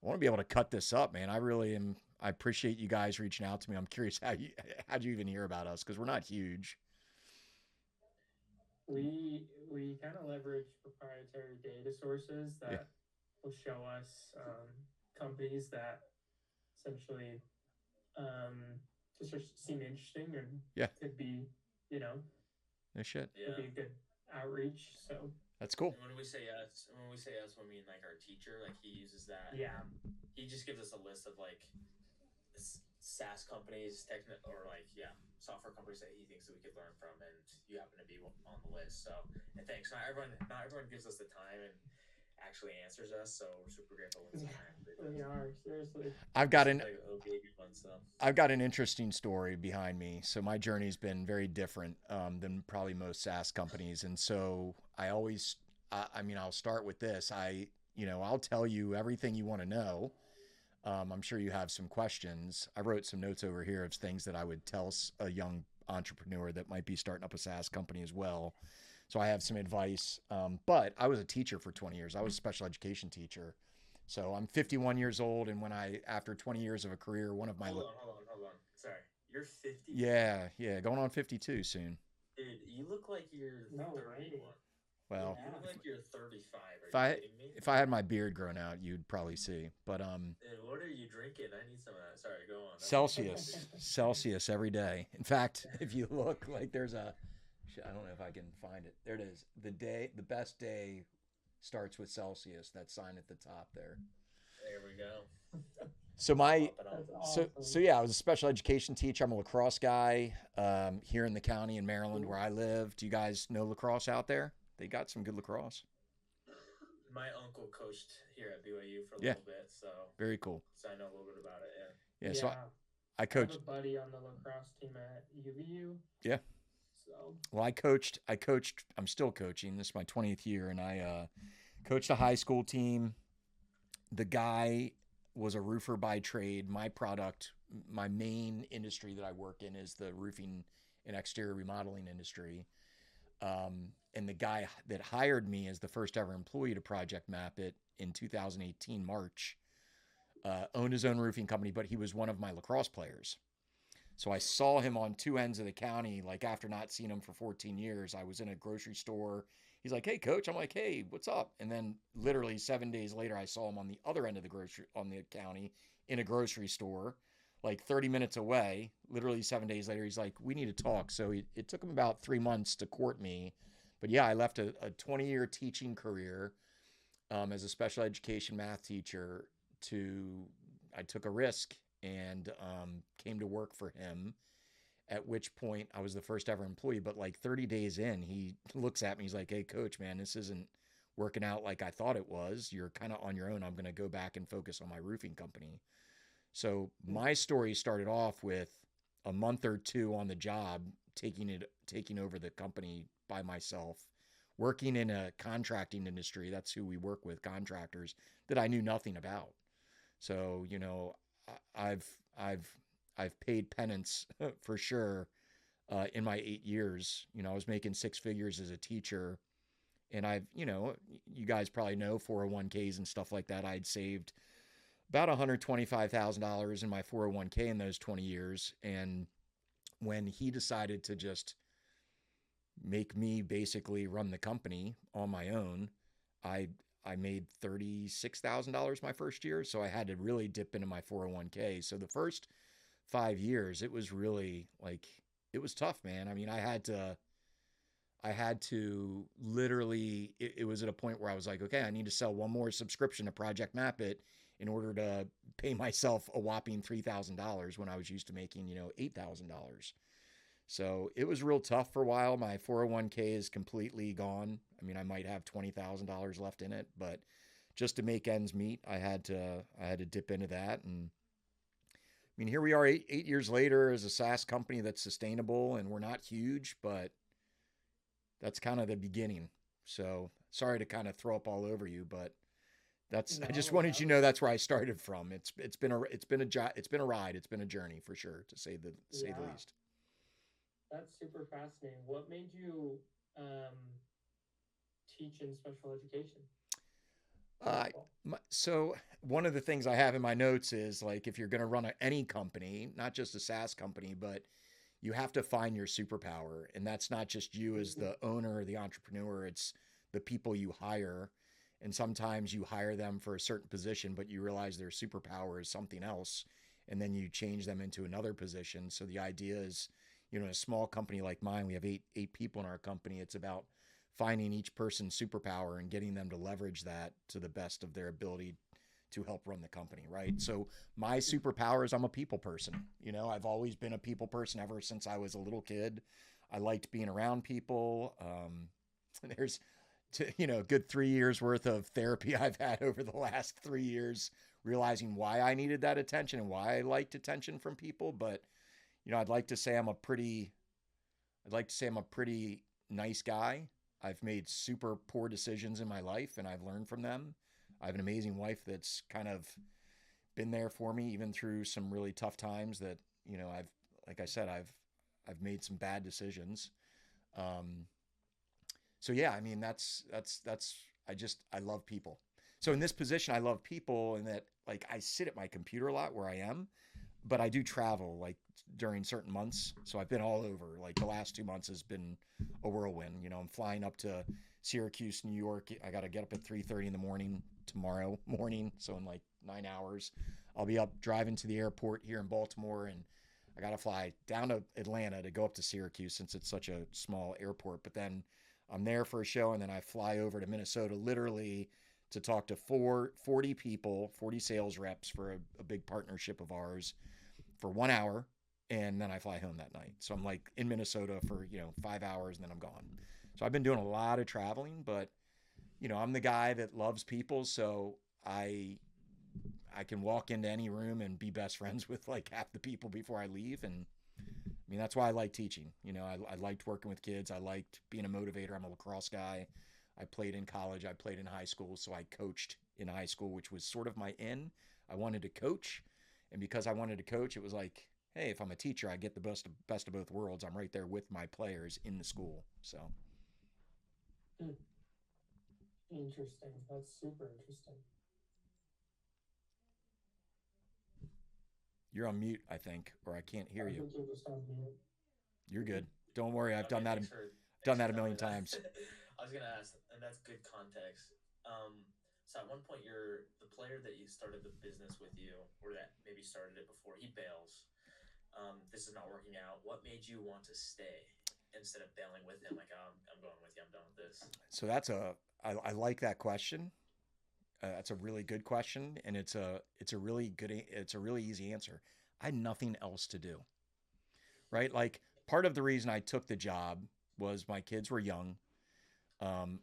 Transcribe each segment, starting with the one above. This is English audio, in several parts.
I want to be able to cut this up, man. I really am. I appreciate you guys reaching out to me. I'm curious how'd you even hear about us? Because we're not huge. We kind of leverage proprietary data sources Yeah. that will show us companies that essentially um, just seem interesting and Yeah. could be, you know, No shit. could Yeah. be a good outreach. So That's cool. And when we say us, we mean like our teacher. Like he uses that. yeah, He just gives us a list of like SaaS companies, or like software companies that he thinks that we could learn from, and you happen to be on the list. So, and thanks. Not everyone gives us the time and actually answers us. So we're super grateful when yeah, someone actually we does. are seriously. I've It got seems an like it'll be a good one. So I've got an interesting story behind me. So my journey's been very different than probably most SaaS companies, and so I always, I mean, I'll start with this. I'll tell you everything you want to know. I'm sure you have some questions. I wrote some notes over here of things that I would tell a young entrepreneur that might be starting up a SaaS company as well. So I have some advice. But I was a teacher for 20 years. I was a special education teacher. So I'm 51 years old, and after 20 years of a career, one of my hold on. Sorry, you're 50, yeah, going on 52 soon. dude. You look like you're No way. 31. Well, You Yeah. look like you're 35. Are if you I kidding me? if I had my beard grown out, you'd probably see. But And what are you drinking? I need some of that. Sorry, go on. That's awesome. Celsius every day. In fact, if you look, like there's a, I don't know if I can find it. There it is. The best day starts with Celsius. That sign at the top there. There we go. So my Pop it on. That's so awesome. yeah, I was a special education teacher. I'm a lacrosse guy here in the county in Maryland where I live. Do you guys know lacrosse out there? They got some good lacrosse. My uncle coached here at BYU for a Yeah, little bit, so very cool. I know a little bit about it. Yeah. Yeah, so Yeah, I I have a coached. buddy on the lacrosse team at UVU. Yeah, So well, I coached. I coached. I'm still coaching. This is my 20th year, and I coached a high school team. The guy was a roofer by trade. My main industry that I work in is the roofing and exterior remodeling industry. And the guy that hired me as the first ever employee to Project Map It in 2018 March owned his own roofing company, but he was one of my lacrosse players. So I saw him on two ends of the county, like after not seeing him for 14 years. I was in a grocery store. He's like, "Hey, coach." I'm like, "Hey, what's up?" And then literally 7 days later, I saw him on the other end of the county in a grocery store, like 30 minutes away. Literally 7 days later, he's like, "We need to talk." So it took him about 3 months to court me. But yeah, I left a 20-year teaching career as a special education math teacher to, I took a risk and came to work for him. At which point I was the first ever employee. But like 30 days in, he looks at me. He's like, "Hey, coach, man, this isn't working out like I thought it was. You're kind of on your own. I'm going to go back and focus on my roofing company." So my story started off with a month or two on the job, taking over the company by myself, working in a contracting industry. That's who we work with, contractors that I knew nothing about. So, I've I've I've paid penance for sure in my 8 years. I was making six figures as a teacher, and you guys probably know 401ks and stuff like that. I'd saved about $125,000 in my 401k in those 20 years, and when he decided to just make me basically run the company on my own, I I made $36,000 my first year, so I had to really dip into my 401k. So the first 5 years, it was really like it was tough, man. I mean, I had to literally. It was at a point where I was like, okay, I need to sell one more subscription to Project Map It in order to pay myself a whopping $3,000 when I was used to making $8,000. So it was real tough for a while. My 401k is completely gone. I mean, I might have $20,000 left in it, but just to make ends meet, I had to dip into that. And I mean, here we are 8 years later as a SaaS company that's sustainable, and we're not huge, but that's kind of the beginning. So sorry to kind of throw up all over you, but I just no, wanted that you to was know that's where I started from. It's been a ride. It's been a journey for sure, to say the yeah, least. that's super fascinating. What made you um, teach in special education? Uh, Beautiful. so one of the things I have in my notes is like if you're going to run any company, not just a SaaS company, but you have to find your superpower, and that's not just you as Mhm. the owner or the entrepreneur. It's the people you hire, and sometimes you hire them for a certain position, but you realize their superpower is something else, and then you change them into another position. So the idea is, in a small company like mine, we have eight people in our company. It's about finding each person's superpower and getting them to leverage that to the best of their ability to help run the company, right? So my superpower is I'm a people person. I've always been a people person ever since I was a little kid. I liked being around people. There's, a good 3 years worth of therapy I've had over the last 3 years, realizing why I needed that attention and why I liked attention from people. But I'd like to say I'm a pretty nice guy. I've made super poor decisions in my life and I've learned from them. I have an amazing wife that's kind of been there for me even through some really tough times that, I've like I said, I've made some bad decisions. Um, so yeah, I mean that's I love people. So in this position I love people and that like I sit at my computer a lot where I am, but I do travel like during certain months. So I've been all over. Like the last 2 months has been a whirlwind. I'm flying up to Syracuse, New York. I got to get up at 3:30 in the morning tomorrow morning. So in like 9 hours, I'll be up driving to the airport here in Baltimore, and I got to fly down to Atlanta to go up to Syracuse since it's such a small airport. But then I'm there for a show, and then I fly over to Minnesota literally to talk to 40 people, 40 sales reps for a big partnership of ours for 1 hour, and then I fly home that night. So I'm like in Minnesota for 5 hours, and then I'm gone. So I've been doing a lot of traveling, but I'm the guy that loves people, so I can walk into any room and be best friends with like half the people before I leave. And I mean that's why I like teaching. I liked working with kids. I liked being a motivator. I'm a lacrosse guy. I played in college. I played in high school, so I coached in high school, which was sort of my in. I wanted to coach, and because I wanted to coach, it was like, hey, if I'm a teacher, I get the best of both worlds. I'm right there with my players in the school. So Hmm. Interesting. That's super interesting. you're on mute, I think, or I can't hear I you. think you're just on mute. You're good. Don't worry. I've Okay, done that. thanks Done for that a telling me million that. times. I was gonna ask, and that's good context. So at one point, you're the player that you started the business with you, or that maybe started it before. He bails. This is not working out. What made you want to stay instead of bailing with him? Like, I'm going with you. I'm done with this. So I like that question. That's a really good question, and it's a really easy answer. I had nothing else to do, right? Like part of the reason I took the job was my kids were young.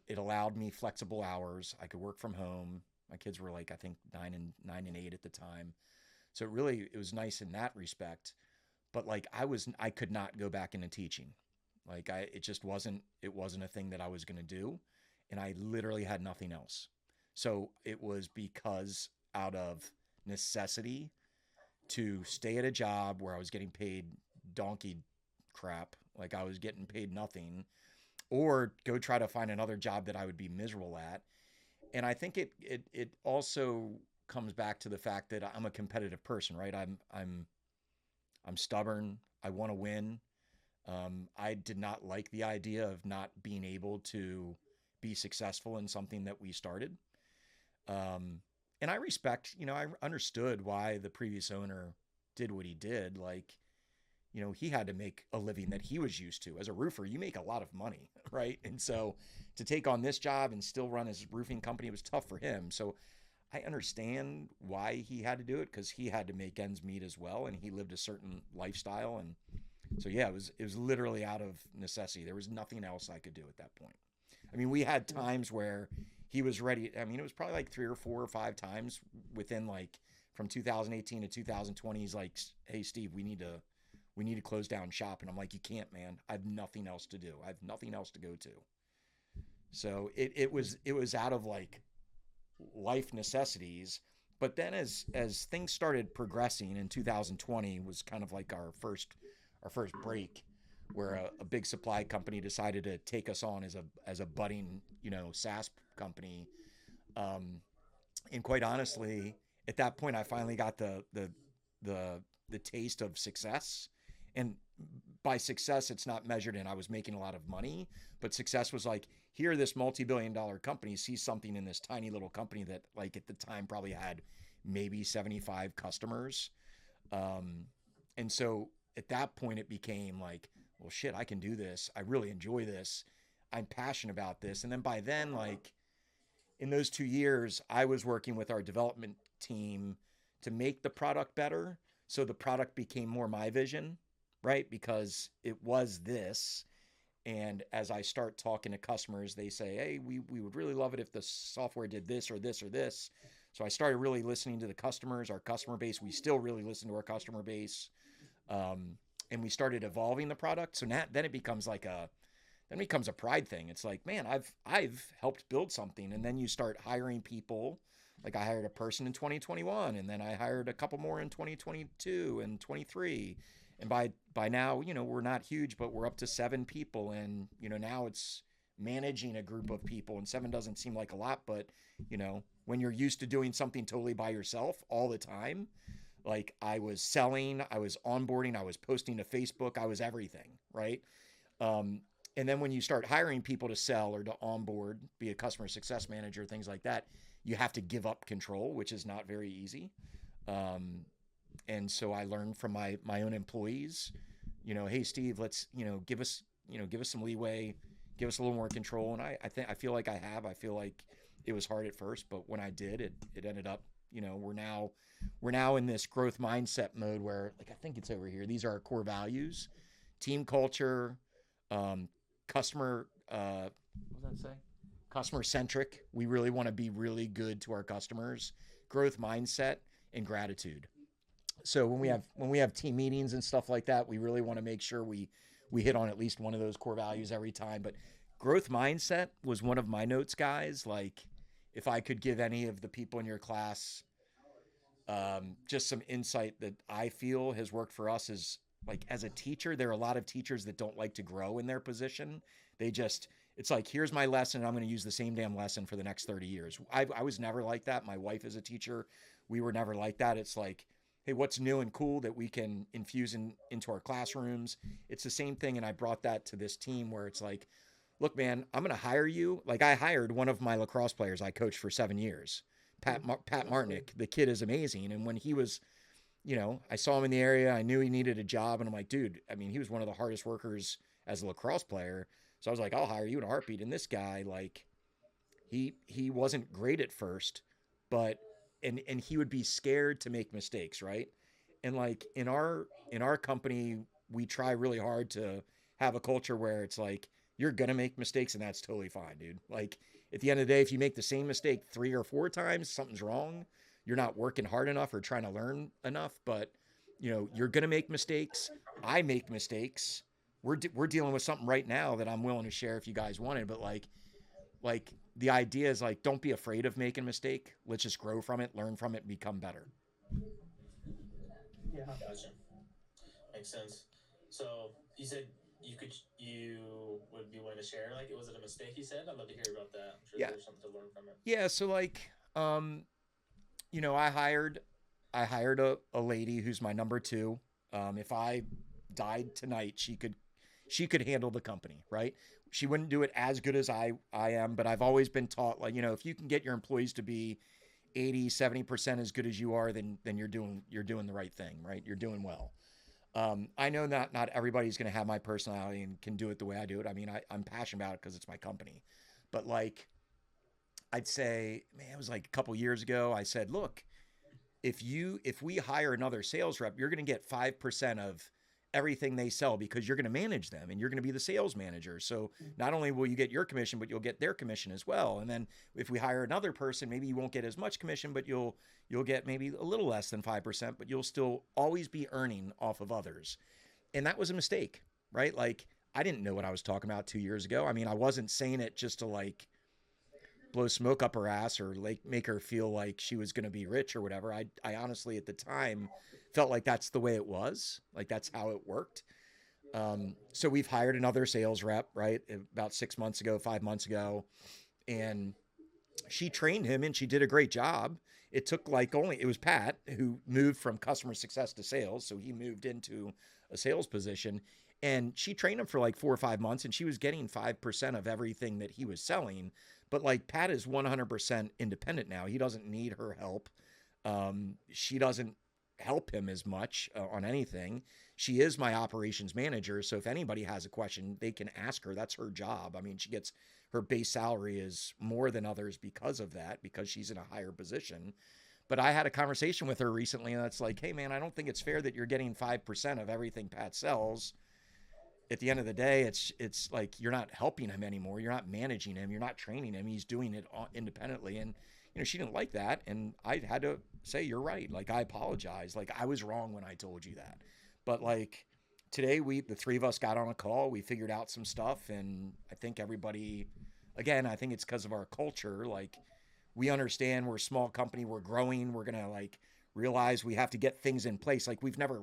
It allowed me flexible hours. I could work from home. My kids were like I think 9 and 8 at the time, so it was nice in that respect. But like I could not go back into teaching. Like it wasn't a thing that I was going to do, and I literally had nothing else. So it was because out of necessity to stay at a job where I was getting paid donkey crap, like I was getting paid nothing, or go try to find another job that I would be miserable at. And I think it also comes back to the fact that I'm a competitive person, right? I'm stubborn. I want to win. I did not like the idea of not being able to be successful in something that we started. Um, and I understood why the previous owner did what he did. Like, he had to make a living that he was used to. As a roofer, you make a lot of money, right? And so to take on this job and still run his roofing company was tough for him. So I understand why he had to do it because he had to make ends meet as well, and he lived a certain lifestyle. And so yeah, it was literally out of necessity. There was nothing else I could do at that point. I mean, we had Hmm. times where he was ready. I mean, it was probably like 3 or 4 or 5 times within like from 2018 to 2020. He's like, "Hey, Steve, we need to close down shop," and I'm like, "You can't, man. I have nothing else to do. I have nothing else to go to." So it was out of like life necessities. But then as things started progressing in 2020 was kind of like our first break where a big supply company decided to take us on as a budding SaaS company. um, And quite honestly, at that point, I finally got the taste of success. And by success, it's not measured in I was making a lot of money, but success was like, here, this multi-billion-dollar company sees something in this tiny little company that, like, at the time probably had maybe 75 customers. Um, and so at that point, it became like, well, shit, I can do this. I really enjoy this. I'm passionate about this. And then by then, like, in those 2 years, I was working with our development team to make the product better. So the product became more my vision, right? Because it was this. And as I start talking to customers, they say, hey, we would really love it if the software did this or this or this. So I started really listening to the customers, our customer base. We still really listen to our customer base. And we started evolving the product. So now, then it becomes like then it becomes a pride thing. It's like, man, I've helped build something. And then you start hiring people. Like I hired a person in 2021, and then I hired a couple more in 2022 and 23. And by now, we're not huge, but we're up to 7 people. And, now it's managing a group of people, and 7 doesn't seem like a lot, but, when you're used to doing something totally by yourself all the time, like I was selling, I was onboarding, I was posting to Facebook, I was everything, right? And then when you start hiring people to sell or to onboard, be a customer success manager, things like that, you have to give up control, which is not very easy. And so I learned from my own employees, hey, Steve, let's, give us some leeway, give us a little more control. And I feel like I feel like it was hard at first, but when I did, it ended up, we're now in this growth mindset mode where, like, I think it's over here. These are our core values: team culture, customer, what does that say? Customer centric. We really want to be really good to our customers. Growth mindset and gratitude. So when we have team meetings and stuff like that, we really want to make sure we hit on at least one of those core values every time. But growth mindset was one of my notes, guys. Like, if I could give any of the people in your class just some insight that I feel has worked for us is, like, as a teacher, there are a lot of teachers that don't like to grow in their position. It's like, here's my lesson, and I'm going to use the same damn lesson for the next 30 years. I was never like that. My wife is a teacher. We were never like that. It's like, hey, what's new and cool that we can infuse into our classrooms? It's the same thing, and I brought that to this team where it's like, look, man, I'm going to hire you. Like, I hired one of my lacrosse players I coached for 7 years, Pat Martinick. The kid is amazing. And when he was, I saw him in the area, I knew he needed a job, and I'm like, dude, I mean, he was one of the hardest workers as a lacrosse player. So I was like, I'll hire you in a heartbeat. And this guy, like, he wasn't great at first, but and he would be scared to make mistakes, right? And like in our company, we try really hard to have a culture where it's like, you're gonna make mistakes, and that's totally fine, dude. Like, at the end of the day, if you make the same mistake 3 or 4 times, something's wrong. You're not working hard enough or trying to learn enough. But you're gonna make mistakes. I make mistakes. We're dealing with something right now that I'm willing to share if you guys wanted. But like the idea is, like, don't be afraid of making a mistake. Let's just grow from it, learn from it, and become better. Yeah. Gotcha. Makes sense. So you said you would be willing to share, like, was it a mistake you said? I'd love to hear about that. I'm sure Yeah. there's something to learn from it. Yeah. So, like, I hired a lady who's my number 2. If I died tonight, she could handle the company, right? She wouldn't do it as good as I am, but I've always been taught, like, if you can get your employees to be 80, 70% as good as you are, then you're doing the right thing, right? You're doing well. I know that not everybody's going to have my personality and can do it the way I do it. I mean, I'm passionate about it because it's my company. But, like, I'd say, man, it was like a couple years ago, I said, look, if we hire another sales rep, you're going to get 5% of everything they sell, because you're going to manage them and you're going to be the sales manager. So not only will you get your commission, but you'll get their commission as well. And then if we hire another person, maybe you won't get as much commission, but you'll get maybe a little less than 5%, but you'll still always be earning off of others. And that was a mistake, right? Like, I didn't know what I was talking about 2 years ago. I mean, I wasn't saying it just to, like, blow smoke up her ass or, like, make her feel like she was going to be rich or whatever. I honestly, at the time, felt like that's the way it was. Like, that's how it worked. So we've hired another sales rep, right? About 6 months ago, 5 months ago. And she trained him and she did a great job. It took it was Pat who moved from customer success to sales. So he moved into a sales position, and she trained him for like 4 or 5 months, and she was getting 5% of everything that he was selling. But like Pat is 100% independent now. He doesn't need her help. She doesn't help him as much on anything. She is my operations manager. So if anybody has a question, they can ask her. That's her job. I mean, her base salary is more than others because of that, because she's in a higher position. But I had a conversation with her recently, and it's like, hey man, I don't think it's fair that you're getting 5% of everything Pat sells. At the end of the day, it's like you're not helping him anymore. You're not managing him. You're not training him. He's doing it independently. And she didn't like that, and I had to say, you're right. Like, I apologize. Like, I was wrong when I told you that. But like today, the three of us got on a call. We figured out some stuff, and I think everybody, again, I think it's because of our culture. Like, we understand we're a small company. We're growing. We're gonna like realize we have to get things in place. Like, we never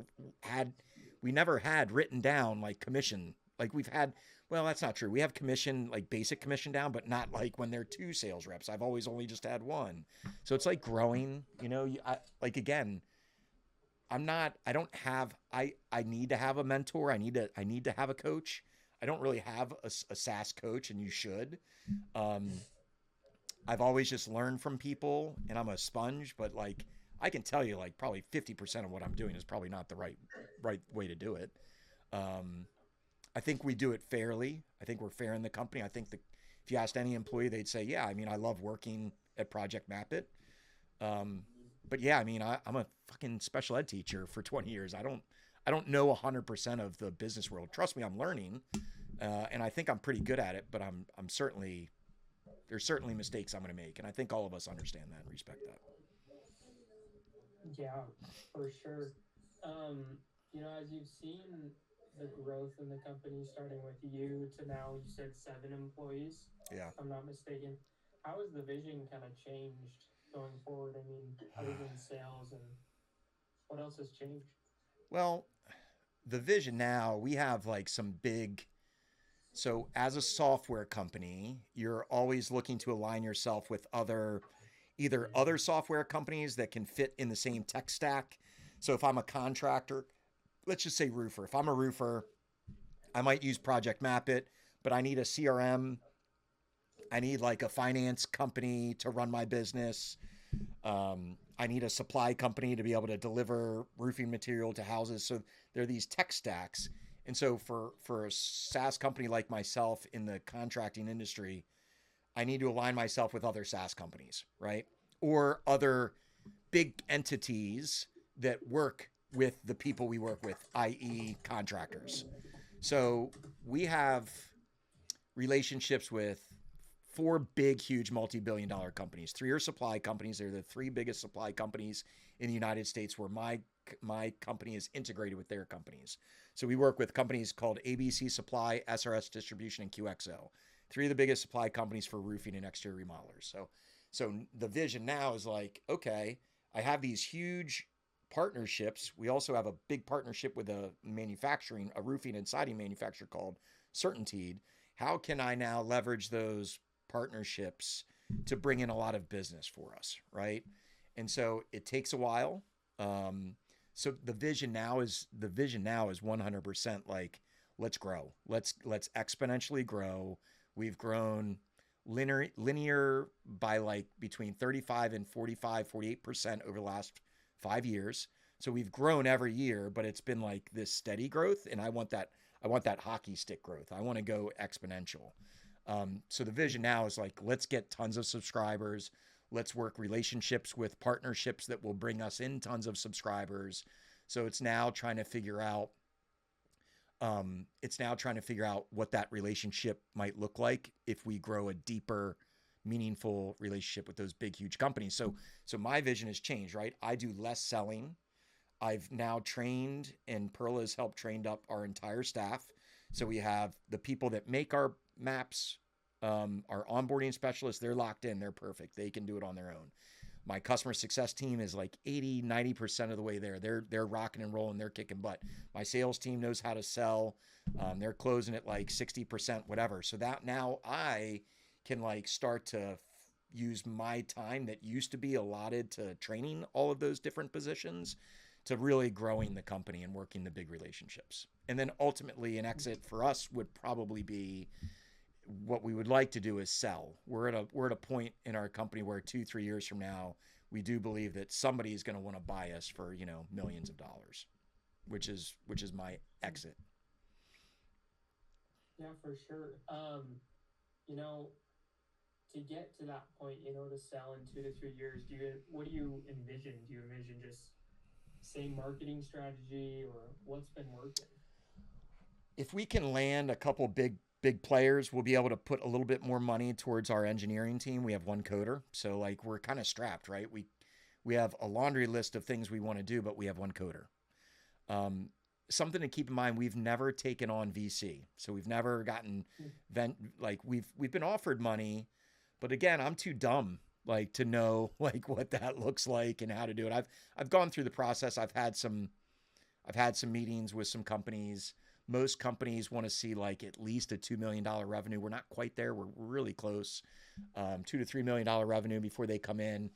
had written down like commission. Like, well, that's not true. We have commission, like basic commission down, but not like when they're 2 sales reps. I've always only just had 1. So it's like growing, again, I need to have a mentor. I need to have a coach. I don't really have a SaaS coach, and you should. I've always just learned from people, and I'm a sponge, but like, I can tell you like probably 50% of what I'm doing is probably not the right way to do it. I think we do it fairly. I think we're fair in the company. I think if you asked any employee, they'd say, yeah, I mean, I love working at Project Map It. But yeah, I mean, I'm a fucking special ed teacher for 20 years. I don't know 100% of the business world. Trust me, I'm learning. And I think I'm pretty good at it, but there's certainly mistakes I'm going to make. And I think all of us understand that and respect that. Yeah, for sure. As you've seen the growth in the company, starting with you to now, you said 7 employees, Yeah. if I'm not mistaken. How has the vision kind of changed going forward? I mean, other than sales, and what else has changed? Well, the vision now, we have like so as a software company, you're always looking to align yourself with either other software companies that can fit in the same tech stack. So if I'm a contractor, let's just say roofer. If I'm a roofer, I might use Project Map It, but I need a CRM. I need like a finance company to run my business. I need a supply company to be able to deliver roofing material to houses. So there are these tech stacks. And so for a SaaS company like myself in the contracting industry, I need to align myself with other SaaS companies, right? Or other big entities that work with the people we work with, i.e. contractors. So we have relationships with 4 big, huge, multi-billion-dollar companies. 3 are supply companies. They're the 3 biggest supply companies in the United States, where my company is integrated with their companies. So we work with companies called ABC Supply, SRS Distribution, and QXO. 3 of the biggest supply companies for roofing and exterior remodelers. So the vision now is like, okay, I have these huge partnerships. We also have a big partnership with a roofing and siding manufacturer called Certainteed. How can I now leverage those partnerships to bring in a lot of business for us, right? And so it takes a while. So the vision now is 100% like, let's grow. Let's exponentially grow. We've grown linear by like between 35 and 48% over the last 5 years. So we've grown every year, but it's been like this steady growth. And I want that hockey stick growth. I want to go exponential. So the vision now is like, let's get tons of subscribers. Let's work relationships with partnerships that will bring us in tons of subscribers. So it's now trying to figure out what that relationship might look like if we grow a deeper, meaningful relationship with those big, huge companies. So my vision has changed, right? I do less selling. I've now trained, and Perla has helped trained up our entire staff. So we have the people that make our maps, our onboarding specialists, they're locked in, they're perfect. They can do it on their own. My customer success team is like 80-90% of the way there. They're rocking and rolling, they're kicking butt. My sales team knows how to sell. They're closing at like 60%, whatever. So that now I can like start to use my time that used to be allotted to training all of those different positions to really growing the company and working the big relationships. And then ultimately an exit for us would probably be, what we would like to do is sell. We're at a point in our company where 2-3 years from now, we do believe that somebody is going to want to buy us for, millions of dollars, which is my exit. Yeah, for sure. To get to that point, to sell in 2 to 3 years, what do you envision? Do you envision just same marketing strategy, or what's been working? If we can land a couple big players, we'll be able to put a little bit more money towards our engineering team. We have one coder, so like we're kind of strapped, right? We have a laundry list of things we want to do, but we have one coder. Something to keep in mind: we've never taken on VC, so we've never gotten we've been offered money, but again, I'm too dumb to know what that looks like and how to do it. I've gone through the process. I've had some meetings with some companies. Most companies want to see at least a $2 million revenue. We're not quite there. We're really close. $2 to $3 million revenue before they come in.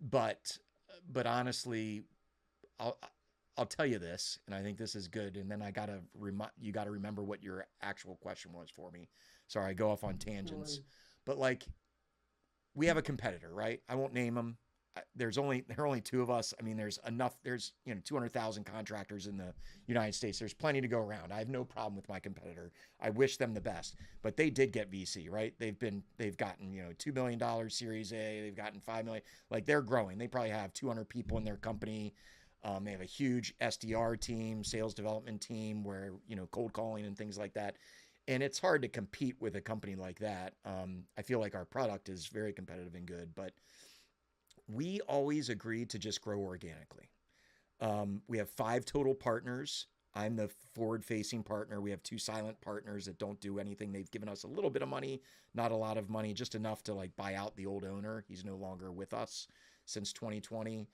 But honestly, I'll tell you this, and I think this is good. And then you gotta remember what your actual question was for me. Sorry, I go off on tangents, but we have a competitor, right? I won't name them. There are only two of us. I mean, there's 200,000 contractors in the United States. There's plenty to go around. I have no problem with my competitor. I wish them the best, but they did get VC, right? They've gotten, $2 million Series A. They've gotten $5 million. They're growing. They probably have 200 people in their company. They have a huge SDR team, sales development team, where, cold calling and things like that. And it's hard to compete with a company like that. I feel like our product is very competitive and good, but we always agreed to just grow organically. We have 5 total partners. I'm the forward-facing partner. We have 2 silent partners that don't do anything. They've given us a little bit of money, not a lot of money, just enough to buy out the old owner. He's no longer with us since 2020.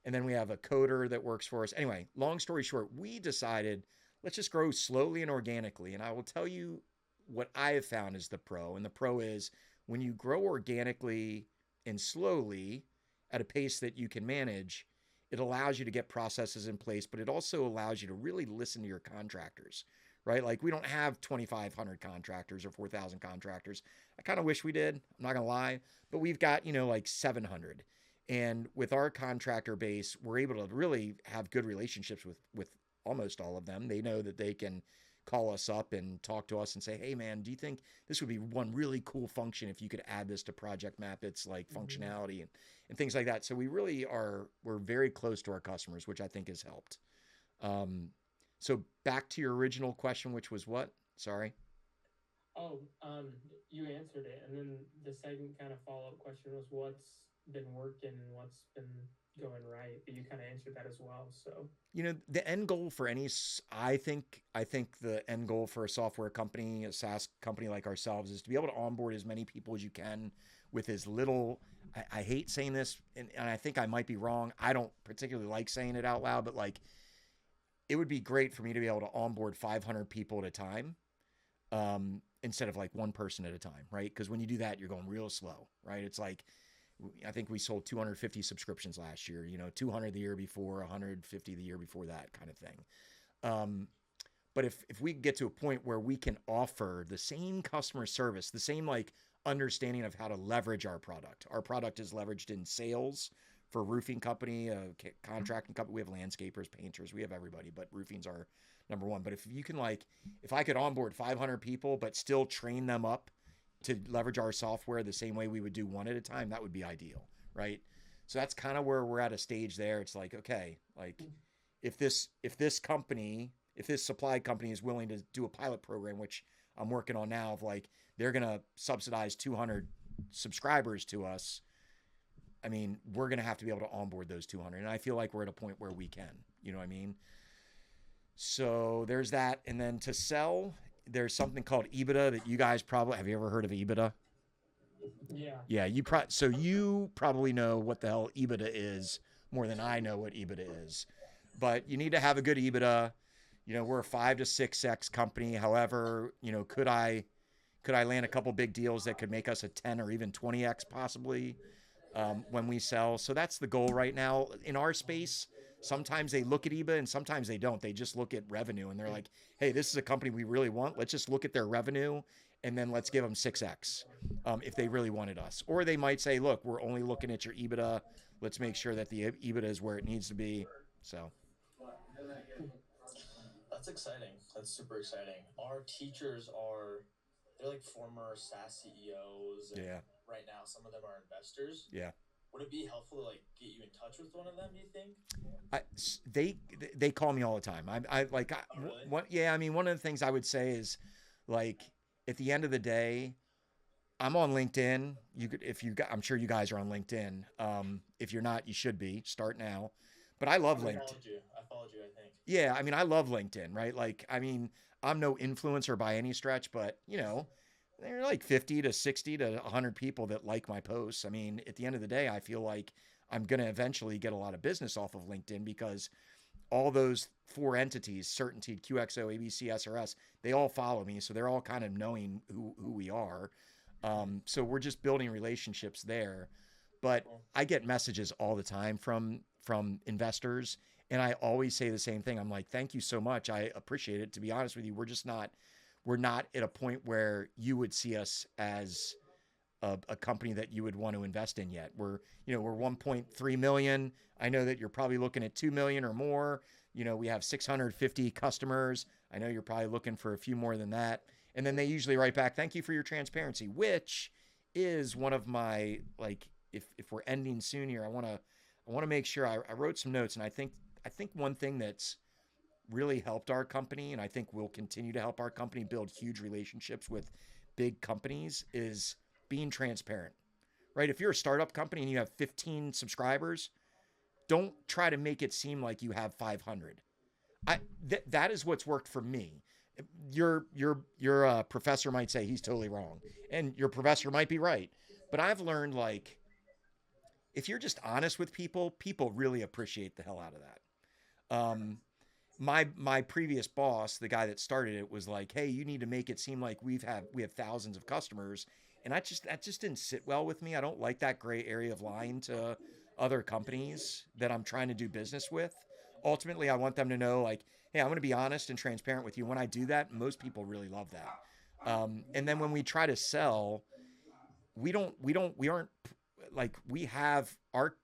And then we have a coder that works for us. Anyway, long story short, we decided, let's just grow slowly and organically. And I will tell you what I have found is the pro. And the pro is when you grow organically and slowly at a pace that you can manage, it allows you to get processes in place, but it also allows you to really listen to your contractors, right? We don't have 2,500 contractors or 4,000 contractors. I kind of wish we did. I'm not going to lie, but we've got, 700. And with our contractor base, we're able to really have good relationships with almost all of them. They know that they can call us up and talk to us and say, hey man, do you think this would be one really cool function if you could add this to Project Map? It's functionality and things like that. So we're very close to our customers, which I think has helped. So back to your original question, which was what? Sorry. You answered it. And then the second kind of follow-up question was what's been working and what's been going right, but you kind of answered that as well. So the end goal for I think the end goal for a software company, a SaaS company like ourselves, is to be able to onboard as many people as you can with as little. I hate saying this, and I think I might be wrong. I don't particularly like saying it out loud, but it would be great for me to be able to onboard 500 people at a time, instead of one person at a time, right? Because when you do that, you're going real slow, right? It's I think we sold 250 subscriptions last year, 200 the year before, 150 the year before, that kind of thing. But if we get to a point where we can offer the same customer service, the same understanding of how to leverage our product is leveraged in sales for a roofing company, a contracting company. We have landscapers, painters, we have everybody, but roofing's our number one. But if you can if I could onboard 500 people, but still train them up to leverage our software the same way we would do one at a time, that would be ideal, right? So that's kind of where we're at a stage there. It's okay, if this supply company is willing to do a pilot program, which I'm working on now, of they're going to subsidize 200 subscribers to us. I mean, we're going to have to be able to onboard those 200. And I feel like we're at a point where we can, you know what I mean? So there's that. And then to sell, there's something called EBITDA that you guys probably, have you ever heard of EBITDA? Yeah. Yeah. You probably know what the hell EBITDA is more than I know what EBITDA is, but you need to have a good EBITDA. We're a 5 to 6x company. However, could I Could I land a couple big deals that could make us a 10 or even 20x possibly when we sell? So that's the goal right now. In our space, sometimes they look at EBITDA and sometimes they don't. They just look at revenue and they're like, hey, this is a company we really want. Let's just look at their revenue and then let's give them 6x if they really wanted us. Or they might say, look, we're only looking at your EBITDA. Let's make sure that the EBITDA is where it needs to be. So That's exciting. That's super exciting. Our teachers they're like former SaaS CEOs, and yeah, right now some of them are investors. yeah. Would it be helpful to like get you in touch with one of them, do you think? I, they they call me all the time. I like Oh, really? what? Yeah, I mean, one of the things I would say is like at the end of the day, I'm on LinkedIn. You could, if you got, I'm sure you guys are on LinkedIn. If you're not, you should be. Start now. But I love LinkedIn. I followed you, I think. Yeah, I mean, I love LinkedIn, right? Like, I mean, I'm no influencer by any stretch, but you know, there are like 50 to 60 to 100 people that like my posts. I mean, at the end of the day, I feel like I'm going to eventually get a lot of business off of LinkedIn because all those four entities, Certainty, QXO, ABC, SRS, they all follow me. So they're all kind of knowing who we are. So we're just building relationships there. But Cool. I get messages all the time from investors, and I always say the same thing. I'm like, thank you so much. I appreciate it. To be honest with you, we're not at a point where you would see us as a company that you would want to invest in yet. We're 1.3 million. I know that you're probably looking at 2 million or more. You know, we have 650 customers. I know you're probably looking for a few more than that. And then they usually write back, thank you for your transparency, which is one of my, like, if we're ending soon here, I want to make sure I wrote some notes. And I think one thing that's really helped our company, and I think will continue to help our company build huge relationships with big companies, is being transparent, right? If you're a startup company and you have 15 subscribers, don't try to make it seem like you have 500. That is what's worked for me. Your professor might say he's totally wrong, and your professor might be right. But I've learned, like, if you're just honest with people, people really appreciate the hell out of that. My previous boss, the guy that started it, was like, hey, you need to make it seem like we have thousands of customers. And that just didn't sit well with me. I don't like that gray area of lying to other companies that I'm trying to do business with. Ultimately, I want them to know, like, hey, I'm going to be honest and transparent with you. When I do that, most people really love that. And then when we try to sell, we aren't like, we have our,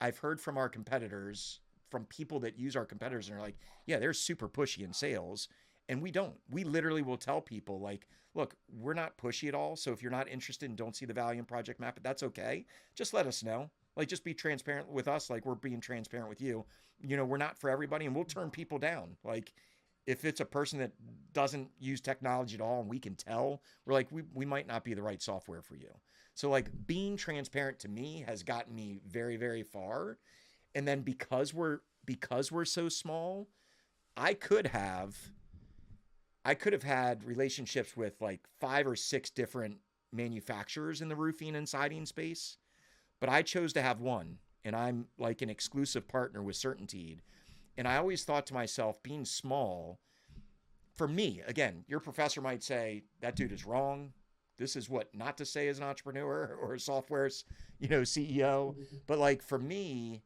I've heard from our competitors, from people that use our competitors, and are like, yeah, they're super pushy in sales. And we don't. We literally will tell people, like, look, we're not pushy at all. So if you're not interested and don't see the value in Project Map, that's okay. Just let us know. Like, just be transparent with us. Like, we're being transparent with you. You know, we're not for everybody, and we'll turn people down. Like, if it's a person that doesn't use technology at all and we can tell, we're like, we might not be the right software for you. So, like, being transparent to me has gotten me very, very far. And then because we're so small, I could have had relationships with like 5 or 6 different manufacturers in the roofing and siding space, but I chose to have one, and I'm like an exclusive partner with Certainteed. And I always thought to myself, being small, for me, again, your professor might say that dude is wrong. This is what not to say as an entrepreneur or a software, CEO. But like, for me,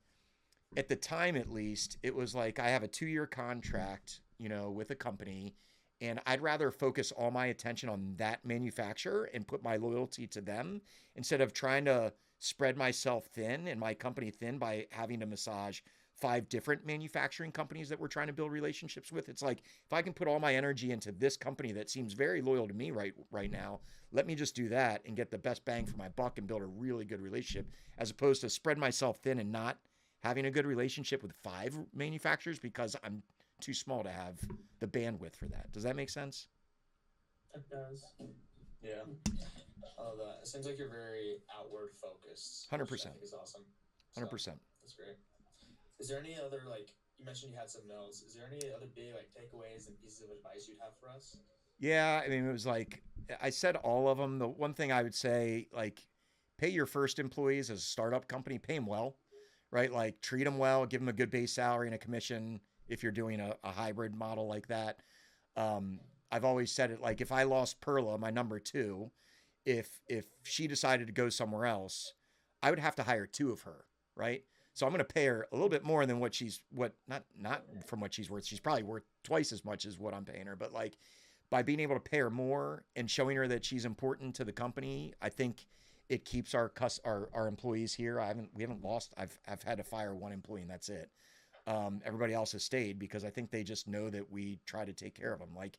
at the time, at least, it was like, I have a 2-year contract, with a company, and I'd rather focus all my attention on that manufacturer and put my loyalty to them instead of trying to spread myself thin and my company thin by having to massage 5 different manufacturing companies that we're trying to build relationships with. It's like, if I can put all my energy into this company that seems very loyal to me right now, let me just do that and get the best bang for my buck and build a really good relationship, as opposed to spread myself thin and not having a good relationship with 5 manufacturers because I'm too small to have the bandwidth for that. Does that make sense? It does. Yeah. I love that. It seems like you're very outward focused. 100%. Which I think is awesome. 100%. That's great. Is there any other, like, you mentioned you had some notes. Is there any other big, like, takeaways and pieces of advice you'd have for us? Yeah, I mean, it was like, I said all of them. The one thing I would say, like, pay your first employees as a startup company, pay them well, right? Like, treat them well, give them a good base salary and a commission if you're doing a hybrid model like that. I've always said it, like if I lost Perla, my number 2, if she decided to go somewhere else, I would have to hire 2 of her, right? So I'm going to pay her a little bit more than not from what she's worth. She's probably worth twice as much as what I'm paying her, but like by being able to pay her more and showing her that she's important to the company, I think it keeps our employees here. We haven't lost. I've had to fire 1 employee and that's it. Everybody else has stayed because I think they just know that we try to take care of them. Like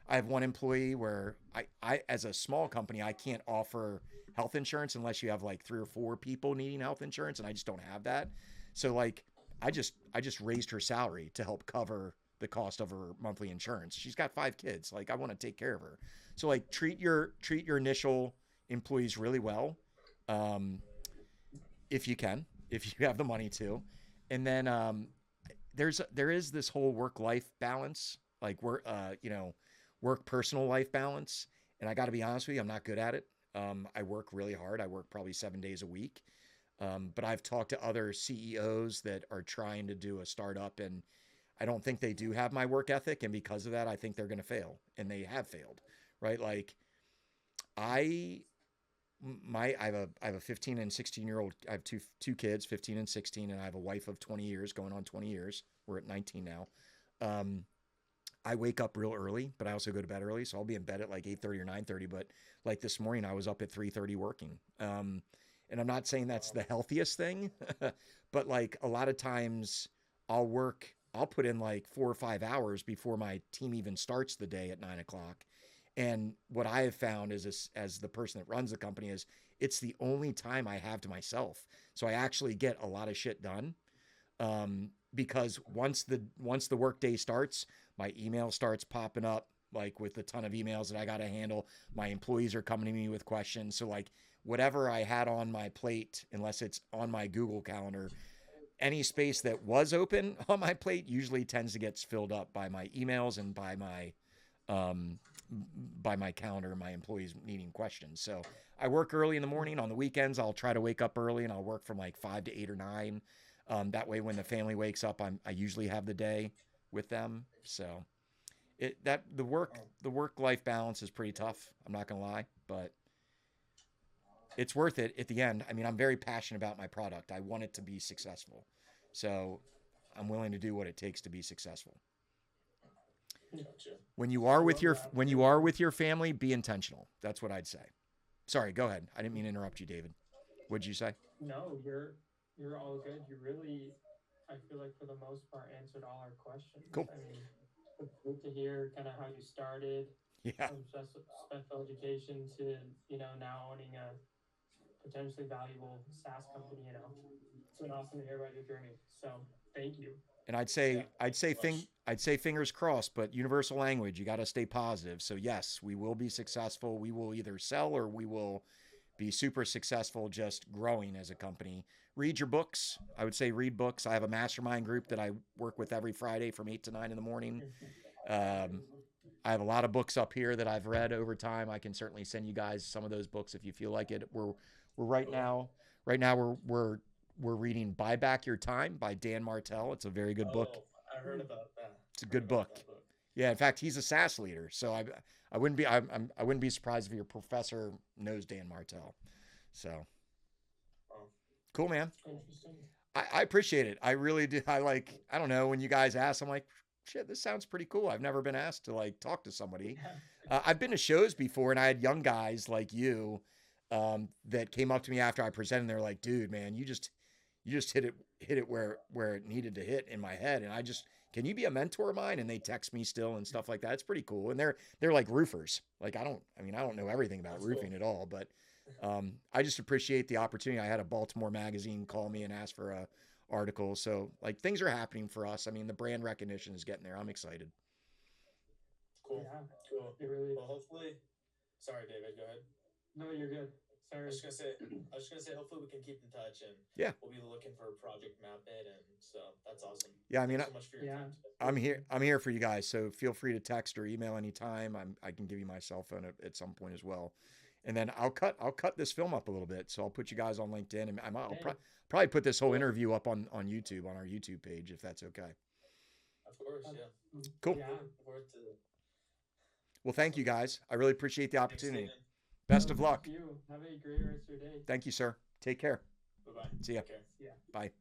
I have 1 employee where I as a small company, I can't offer health insurance unless you have like 3 or 4 people needing health insurance. And I just don't have that. So like, I just raised her salary to help cover the cost of her monthly insurance. She's got 5 kids. Like I want to take care of her. So like treat your initial employees really well. If you can, if you have the money to, and then, there is this whole work-life balance, like work personal life balance. And I got to be honest with you, I'm not good at it. I work really hard. I work probably 7 days a week. But I've talked to other CEOs that are trying to do a startup and I don't think they do have my work ethic. And because of that, I think they're going to fail and they have failed, right? Like I have a 15 and 16-year-old. I have two kids, 15 and 16, and I have a wife of 20 years, going on 20 years. We're at 19 now. I wake up real early, but I also go to bed early. So I'll be in bed at like 8:30 or 9:30. But like this morning, I was up at 3:30 working. And I'm not saying that's the healthiest thing, but like a lot of times I'll put in like 4 or 5 hours before my team even starts the day at 9 o'clock. And what I have found is as the person that runs the company is it's the only time I have to myself. So I actually get a lot of shit done. Because once the work day starts, my email starts popping up like with a ton of emails that I got to handle. My employees are coming to me with questions. So like whatever I had on my plate, unless it's on my Google Calendar, any space that was open on my plate usually tends to get filled up by my emails and by my calendar, my employees needing questions. So I work early in the morning. On the weekends, I'll try to wake up early and I'll work from like 5 to 8 or 9. That way, when the family wakes up, I usually have the day with them. So the work-life balance is pretty tough. I'm not gonna lie, but it's worth it at the end. I mean, I'm very passionate about my product. I want it to be successful. So I'm willing to do what it takes to be successful. Gotcha. When you are with your family, be intentional. That's what I'd say. Sorry, go ahead. I didn't mean to interrupt you, David. What'd you say? No, you're all good. You really, I feel like for the most part, answered all our questions. Cool. I mean, it's good to hear kind of how you started Yeah. from special education to, now owning a potentially valuable SaaS company, It's been awesome to hear about your journey. So thank you. And I'd say fingers crossed, but universal language, you got to stay positive. So yes, we will be successful. We will either sell or we will be super successful just growing as a company. Read your books. I would say read books. I have a mastermind group that I work with every Friday from 8 to 9 in the morning. I have a lot of books up here that I've read over time. I can certainly send you guys some of those books if you feel like it. We're right now we're reading Buy Back Your Time by Dan Martell. It's a very good book. I heard about that. It's a good book. Yeah, in fact, he's a SaaS leader. So I wouldn't be surprised if your professor knows Dan Martell. So cool, man. Interesting. I appreciate it. I really do. I don't know, when you guys ask, I'm like, shit, this sounds pretty cool. I've never been asked to like talk to somebody. I've been to shows before and I had young guys like you that came up to me after I presented. They're like, dude, man, you just hit it where it needed to hit in my head. And can you be a mentor of mine? And they text me still and stuff like that. It's pretty cool. And they're like roofers. Like, I don't know everything about roofing at all, but I just appreciate the opportunity. I had a Baltimore magazine call me and ask for a article. So like things are happening for us. I mean, the brand recognition is getting there. I'm excited. Cool. Yeah, Cool. it really. Well, hopefully, sorry, David, go ahead. No, you're good. I Sorry. was just gonna say, hopefully we can keep in touch and we'll be looking for a project map it, and so that's awesome. Yeah, I mean, Thanks so much for your time today. I'm here for you guys. So feel free to text or email anytime. I can give you my cell phone at some point as well. And then I'll cut this film up a little bit. So I'll put you guys on LinkedIn and I'll probably put this whole interview up on YouTube, on our YouTube page, if that's okay. Of course, yeah. Cool. Yeah. Looking forward to it. Well, thank you guys. I really appreciate the Thanks, opportunity. Steven. Best of luck. Thank you. Have a great rest of your day. Thank you, sir. Take care. Bye bye. See ya. Take care. Yeah. Bye.